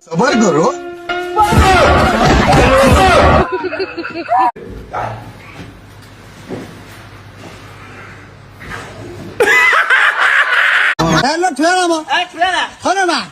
સબર કરો હેલો ઠેરામાં ઠેરામાં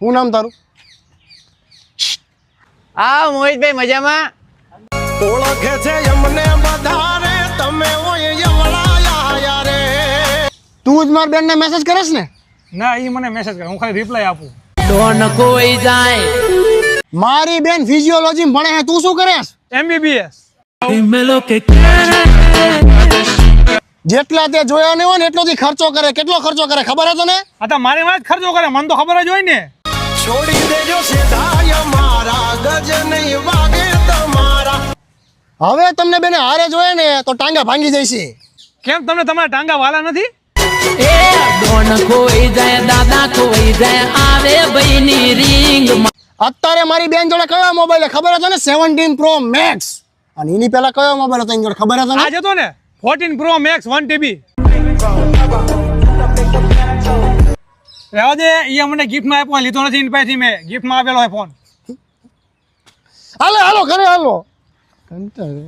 હું નામ તારું? આ મોહિતભાઈ મજામાં? ઓળખે છે એમને વધારે તમે ઓય યવળાયા યારે. તું જ માર બેનને મેસેજ કરસ ને? ના, ઈ મને મેસેજ કરે, હું ખાલી રિપ્લાય આપું. ડોન કોઈ જાય. મારી બેન ફિઝિયોલોજી ભણે છે, તું શું કરેસ? MBBS. જેટલા તે જોયા ને હોય ને એટલો ખર્ચો કરે. કેટલો ખર્ચો કરે ખબર હતો ને? આ તો મારી વાત ખર્ચો કરે, મને તો ખબર જ હોય ને. છોડી દેજો સેધાય મારા ગજ નહીં વાગે તમારા. હવે તમને બેને હારે જોયે ને તો ટાંગા ભાંગી જશે. કેમ તમને તમારા ટાંગા વાલા નથી? એ ડોન કોઈ જાય, દાદા કોઈ જાય, આવે ભાઈની રિંગ. અત્યારે મારી બેન જોડે કયો મોબાઈલ ખબર હતો ને? 17 Pro Max. અને એની પહેલા કયો મોબાઈલ હતો એની જોડે ખબર હતો ને? આ જતો ને 14 Pro Max 1 TB. રહેવા દે, ઈ મને ગિફ્ટમાં આપ્યો, લીધો નથી એની પાસેથી મેં. ગિફ્ટમાં આપેલો હોય ફોન. હાલો હાલો ઘરે હાલો. કંટાળે.